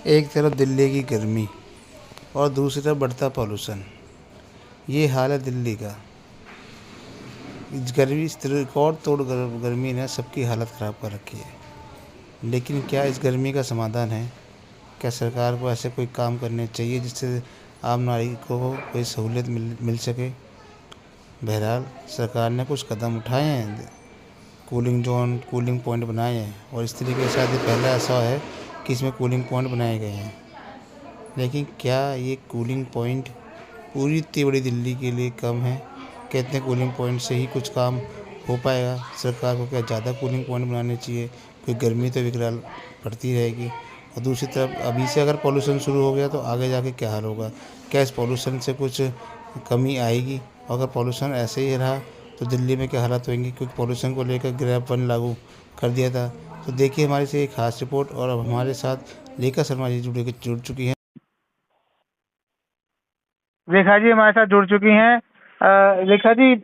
एक तरफ दिल्ली की गर्मी और दूसरी तरफ बढ़ता पॉल्यूशन। ये हाल है दिल्ली का। इस गर्मी, इस रिकॉर्ड तोड़ गर्मी ने सबकी हालत ख़राब कर रखी है। लेकिन क्या इस गर्मी का समाधान है? क्या सरकार को ऐसे कोई काम करने चाहिए जिससे आम नागरिकों को कोई सहूलियत मिल सके? बहरहाल सरकार ने कुछ कदम उठाए हैं, कूलिंग जोन, कूलिंग पॉइंट बनाए हैं, और इस तरीके से शायद ये पहला ऐसा है कि इसमें कूलिंग पॉइंट बनाए गए हैं। लेकिन क्या ये कूलिंग पॉइंट पूरी इतनी बड़ी दिल्ली के लिए कम है? क्या इतने कूलिंग पॉइंट से ही कुछ काम हो पाएगा? सरकार को क्या ज़्यादा कूलिंग पॉइंट बनाने चाहिए? क्योंकि गर्मी तो विकराल पड़ती रहेगी। और दूसरी तरफ अभी से अगर पॉल्यूशन शुरू हो गया तो आगे जाके क्या हाल होगा? क्या इस पॉल्यूशन से कुछ कमी आएगी? और अगर पॉल्यूशन ऐसे ही रहा तो दिल्ली में क्या हालत होंगी? क्योंकि पॉल्यूशन को लेकर ग्रैब वन लागू कर दिया था। तो देखिए हमारी से एक खास रिपोर्ट, और अब हमारे साथ लेखा शर्मा जी जुड़ चुकी हैं। रेखा जी हमारे साथ जुड़ चुकी हैं। रेखा जी,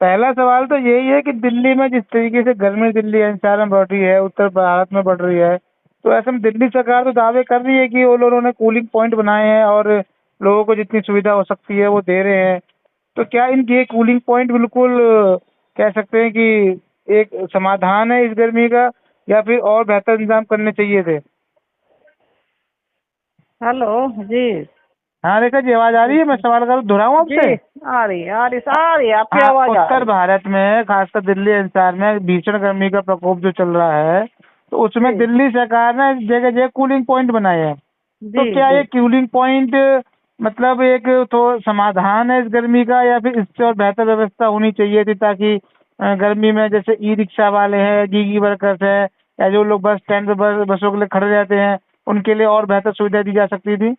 पहला सवाल तो यही है कि दिल्ली में जिस तरीके से गर्मी दिल्ली एनसीआर में बढ़ रही है, उत्तर भारत में बढ़ रही है, तो ऐसे में दिल्ली सरकार तो दावे कर रही है कि वो लोगों ने कूलिंग पॉइंट बनाए हैं और लोगों को जितनी सुविधा हो सकती है वो दे रहे हैं। तो क्या इनके ये कूलिंग पॉइंट बिल्कुल कह सकते हैं कि एक समाधान है इस गर्मी का, या फिर और बेहतर इंतजाम करने चाहिए थे? हेलो जी। हाँ रेखा जी, आवाज आ रही है? मैं सवाल कर दोहराऊं जी आपसे? आ रही है आपकी हाँ, आवाज आ उत्तर रही भारत में खासकर दिल्ली एनसीआर में भीषण गर्मी का प्रकोप जो चल रहा है, तो उसमें है। दिल्ली सरकार ने जगह जगह कूलिंग पॉइंट बनाए हैं। तो जी क्या जी ये कूलिंग पॉइंट मतलब एक तो समाधान है इस गर्मी का, या फिर इससे और बेहतर व्यवस्था होनी चाहिए थी, ताकि गर्मी में जैसे ई रिक्शा वाले हैं, गीगी वर्कर्स हैं, या जो लोग बस स्टैंड पे बसों के लिए खड़े रहते हैं, उनके लिए और बेहतर सुविधा दी जा सकती थी?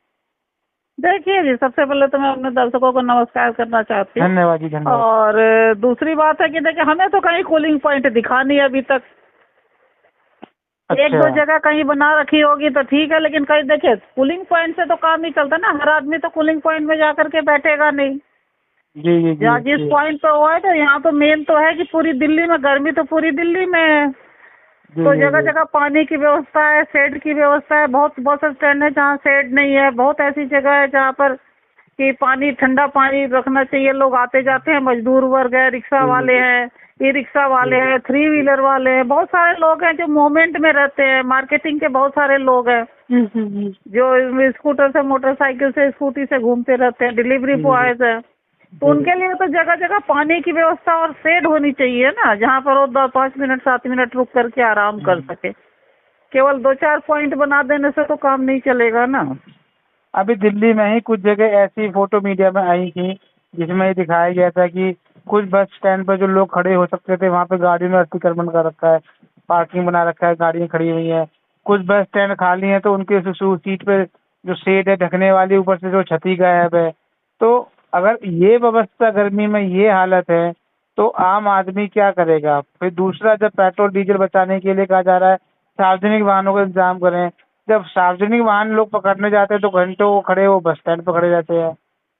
देखिए जी, सबसे पहले तो मैं अपने दर्शकों को नमस्कार करना चाहती हूँ। धन्यवाद जी, धन्यवाद। और दूसरी बात है कि देखिए, हमें तो कहीं कूलिंग पॉइंट दिखा नहीं है अभी तक। एक अच्छा। दो जगह कहीं बना रखी होगी तो ठीक है, लेकिन कहीं देखिए कूलिंग पॉइंट से तो काम नहीं चलता ना। हर आदमी तो कूलिंग पॉइंट में जा करके बैठेगा नहीं। जी जी जी जहाँ जिस जी पॉइंट पे हुआ है, तो यहाँ तो मेन तो है कि पूरी दिल्ली में गर्मी तो पूरी दिल्ली में है। जी तो जी जगह जी जगह पानी की व्यवस्था है, शेड की व्यवस्था है। बहुत बहुत से स्टैंड है जहाँ शेड नहीं है। बहुत ऐसी जगह है जहाँ पर कि पानी, ठंडा पानी रखना चाहिए। लोग आते जाते हैं, मजदूर वर्ग है, रिक्शा जी वाले हैं, ई रिक्शा वाले जी हैं, थ्री व्हीलर वाले हैं। बहुत सारे लोग हैं जो मूवमेंट में रहते हैं। मार्केटिंग के बहुत सारे लोग हैं जी जी जी जो स्कूटर से, मोटरसाइकिल से, स्कूटी से घूमते रहते हैं। डिलीवरी जी जी बॉयज हैं। तो जी उनके लिए तो जगह जगह पानी की व्यवस्था और शेड होनी चाहिए ना, जहाँ पर वो 5 मिनट 7 मिनट रुक करके आराम कर सके। केवल 2-4 पॉइंट बना देने से तो काम नहीं चलेगा ना। अभी दिल्ली में ही कुछ जगह ऐसी फोटो मीडिया में आई थी जिसमें ये दिखाया गया था कि कुछ बस स्टैंड पर जो लोग खड़े हो सकते थे वहां पे गाड़ियों में अतिक्रमण कर रखा है, पार्किंग बना रखा है, गाड़ियां खड़ी हुई हैं। कुछ बस स्टैंड खाली हैं तो उनके सीट पे जो शेड है ढकने वाली, ऊपर से जो छतरी गायब है। तो अगर ये व्यवस्था गर्मी में ये हालत है तो आम आदमी क्या करेगा? फिर दूसरा, जब पेट्रोल डीजल बचाने के लिए कहा जा रहा है सार्वजनिक वाहनों का इंतजाम करें, जब सार्वजनिक वाहन लोग पकड़ने जाते हैं तो घंटों वो खड़े, वो बस स्टैंड पर खड़े रहते हैं।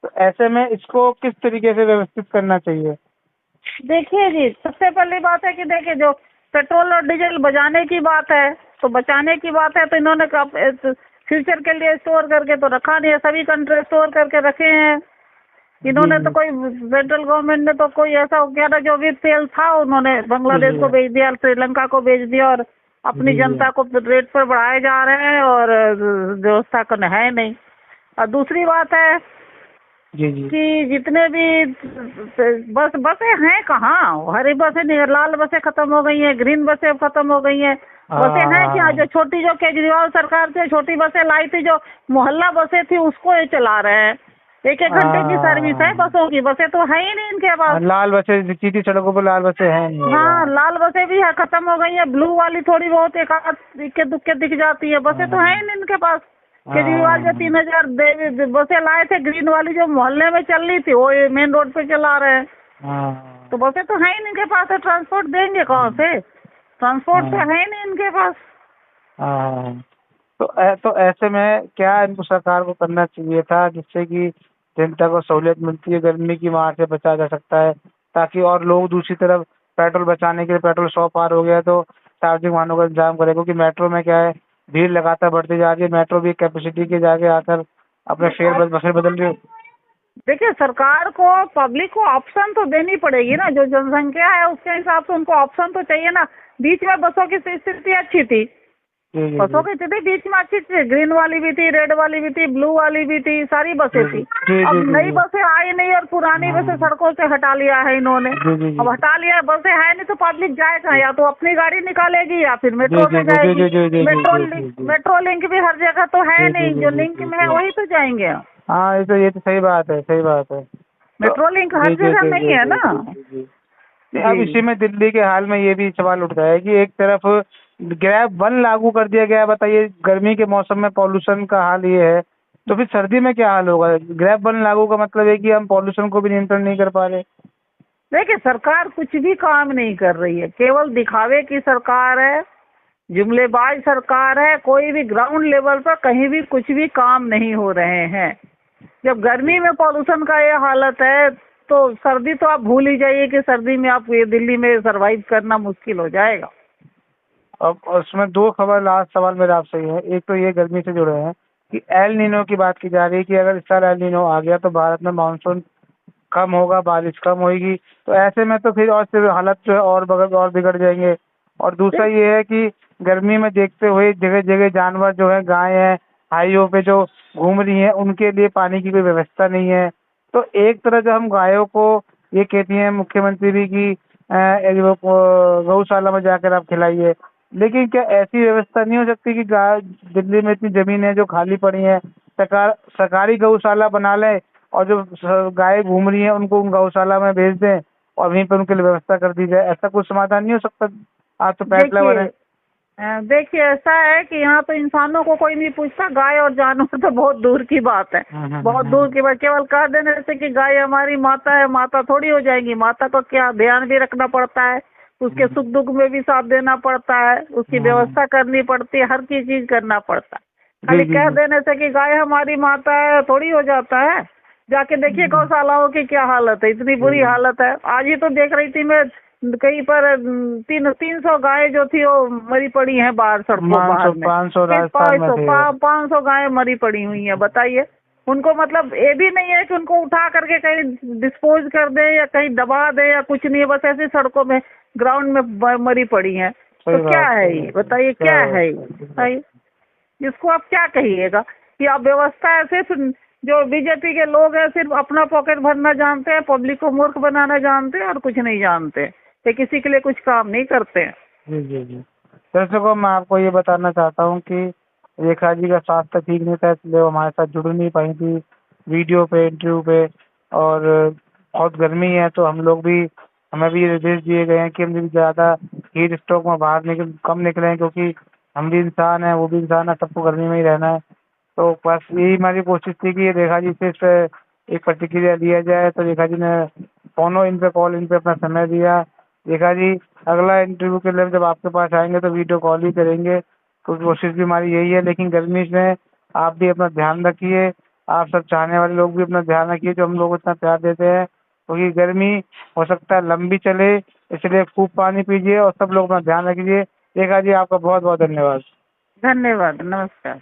तो ऐसे में इसको किस तरीके से व्यवस्थित करना चाहिए? देखिए जी, सबसे पहली बात है कि देखिए, जो पेट्रोल और डीजल बचाने की बात है, तो बचाने की बात है तो इन्होंने फ्यूचर के लिए स्टोर करके तो रखा नहीं है। सभी कंट्री स्टोर करके रखे हैं। जी इन्होंने तो जी कोई, सेंट्रल गवर्नमेंट ने तो कोई ऐसा क्या था, जो भी तेल था उन्होंने जी बांग्लादेश जी को भेज दिया, श्रीलंका को भेज दिया, और अपनी जी जी जनता को रेट पर बढ़ाए जा रहे हैं, और व्यवस्था का है नहीं। और दूसरी बात है जी जी कि जितने भी बसें हैं कहाँ, हरी बसें नहीं, लाल बसें खत्म हो गई हैं, ग्रीन बसें खत्म हो गई हैं। बसें हैं क्या? जो हाँ छोटी, जो केजरीवाल सरकार से छोटी बसें लाई थी, जो मोहल्ला बसें थी, उसको ये चला रहे हैं। 1-1 घंटे की सर्विस है हाँ बसों की। बसें तो है ही नहीं इनके पास। हाँ, लाल बसें, सीधी सड़कों पर लाल बसें हैं नहीं होगा। हाँ, लाल बसें भी है, खत्म हो गई है। ब्लू वाली थोड़ी बहुत एक आध इक्के दुक्के दिख जाती है। बसें तो है ही नहीं इनके पास। केजरीवाल जो हाँ 3,000 बसें लाए थे, ग्रीन वाली जो मोहल्ले में चल रही थी, वो ये मेन रोड पे चला रहे हैं। हाँ तो बसें तो है ही नहीं इनके पास। तो ट्रांसपोर्ट देंगे कहाँ से? ट्रांसपोर्ट तो हाँ है ही नहीं इनके पास। हाँ। तो ऐसे में क्या इनको सरकार को करना चाहिए था जिससे कि जनता को सहूलियत मिलती है, गर्मी की मार से बचा जा सकता है, ताकि और लोग दूसरी तरफ पेट्रोल बचाने के लिए, पेट्रोल 100 पार हो गया तो सार्वजनिक वाहनों का इंतजाम करें, क्योंकि मेट्रो में क्या है, भीड़ लगातार बढ़ती जा रही है, मेट्रो भी कैपेसिटी के जाके आकर अपने बसें बदल रही है। देखिए, सरकार को पब्लिक को ऑप्शन तो देनी पड़ेगी ना, जो जनसंख्या है उसके हिसाब से उनको ऑप्शन तो चाहिए ना। बीच में बसों की स्थिति अच्छी थी, जी जी बसों की स्थिति बीच में अच्छी थी, ग्रीन वाली भी थी, रेड वाली भी थी, ब्लू वाली भी थी, सारी बसें थी। जी अब जी नई जी बसें आई नहीं और पुरानी बसें सड़कों से हटा लिया है इन्होंने। जी जी अब हटा लिया, बसें है नहीं तो पब्लिक जाए कहाँ? या तो अपनी गाड़ी निकालेगी या फिर मेट्रो जी से जी जाएगी। जी जी जी मेट्रो लिंक भी हर जगह तो है जी नहीं, जी जो जी लिंक जी में है जी। वही तो जाएंगे। हाँ, ये तो सही बात है, सही बात है। मेट्रो लिंक हर जी जी जगह जी नहीं जी है जी ना। जी जी जी। अब इसी में दिल्ली के हाल में ये भी सवाल उठता है कि एक तरफ ग्रैब वन लागू कर दिया गया है। बताइए, गर्मी के मौसम में पॉल्यूशन का हाल ये है, तो फिर सर्दी में क्या हाल होगा? ग्रैब वन लागू का मतलब है कि हम पॉल्यूशन को भी नियंत्रण नहीं कर पा रहे। देखिए, सरकार कुछ भी काम नहीं कर रही है, केवल दिखावे की सरकार है, जुमलेबाज सरकार है। कोई भी ग्राउंड लेवल पर कहीं भी कुछ भी काम नहीं हो रहे हैं। जब गर्मी में पॉल्यूशन का ये हालत है तो सर्दी तो आप भूल ही जाइए कि सर्दी में आप ये दिल्ली में सरवाइव करना मुश्किल हो जाएगा। अब उसमें दो खबर, लास्ट सवाल मेरा आपसे ये है। एक तो ये गर्मी से जुड़े हैं कि एल नीनो की बात की जा रही है कि अगर इस साल एल नीनो आ गया तो भारत में मानसून कम होगा, बारिश कम होगी, तो ऐसे में तो फिर और से हालत जो है और बिगड़ जाएंगे। और दूसरा ये है कि गर्मी में देखते हुए जगह जगह जानवर जो है, गाय है, हाईवे पे जो घूम रही है, उनके लिए पानी की कोई व्यवस्था नहीं है। तो एक तरह जो हम गायों को ये कहती हैं मुख्यमंत्री भी कि गौशाला में जाकर आप खिलाइए, लेकिन क्या ऐसी व्यवस्था नहीं हो सकती कि गाय, दिल्ली में इतनी जमीन है जो खाली पड़ी है, सरकारी गौशाला बना ले और जो गाय घूम रही है उनको उन गौशाला में भेज दें और वहीं पर उनके लिए व्यवस्था कर दी जाए। ऐसा कुछ समाधान नहीं हो सकता? आज तो पैट लेवल है। देखिए, ऐसा है कि यहाँ तो इंसानों को कोई नहीं पूछता, गाय और जानवर तो बहुत दूर की बात है। बहुत दूर की बात। केवल कह देने से कि गाय हमारी माता है, माता थोड़ी हो जाएगी। माता को क्या ध्यान भी रखना पड़ता है, उसके सुख दुख में भी साथ देना पड़ता है, उसकी व्यवस्था करनी पड़ती है, हर चीज करना पड़ता है। खाली कह देने से कि गाय हमारी माता है थोड़ी हो जाता है। जाके देखिए गौशालाओं की क्या हालत है, इतनी बुरी हालत है। आज ही तो देख रही थी मैं, कहीं पर 300 गाय जो थी वो मरी पड़ी हैं बाहर सड़कों बाहर में। 500 राजस्थान में थे। 500 गायें मरी पड़ी हुई हैं। बताइए, उनको मतलब ये भी नहीं है कि उनको उठा करके कहीं डिस्पोज कर दे या कहीं दबा दे या कुछ नहीं है, बस ऐसे सड़कों में ग्राउंड में मरी पड़ी हैं। तो क्या है ये? बताइए, क्या है ये? बताइए, इसको आप क्या कहिएगा कि आप व्यवस्था है? सिर्फ जो बीजेपी के लोग हैं सिर्फ अपना पॉकेट भरना जानते हैं, पब्लिक को मूर्ख बनाना जानते हैं और कुछ नहीं जानते। ये किसी के लिए कुछ काम नहीं करते हैं। जी जी जी। दर्शकों, मैं आपको ये बताना चाहता हूँ कि रेखा जी का स्वास्थ्य ठीक नहीं था, इसलिए वो हमारे साथ जुड़ नहीं पाई थी वीडियो पे, इंटरव्यू पे। और बहुत गर्मी है तो हम लोग भी, हमें भी निर्देश दिए गए हैं कि हम भी ज़्यादा हीट स्ट्रोक में बाहर कम निकलें, क्योंकि हम भी इंसान हैं, वो भी इंसान है, सबको गर्मी में ही रहना है। तो बस यही हमारी कोशिश थी कि रेखा जी से इस पे एक प्रतिक्रिया लिया जाए। तो रेखा जी ने फोनो इन पे, कॉल इन पे अपना समय दिया। रेखा जी, अगला इंटरव्यू के लिए जब आपके पास आएंगे तो वीडियो कॉल ही करेंगे। तो कोशिश भी हमारी यही है, लेकिन गर्मी में आप भी अपना ध्यान रखिए, आप सब चाहने वाले लोग भी अपना ध्यान रखिए जो हम लोग इतना प्यार देते हैं, क्योंकि गर्मी हो सकता है लंबी चले, इसलिए खूब पानी पीजिए और सब लोग अपना ध्यान रखिए। रेखा जी, आपका बहुत बहुत धन्यवाद। धन्यवाद, नमस्कार।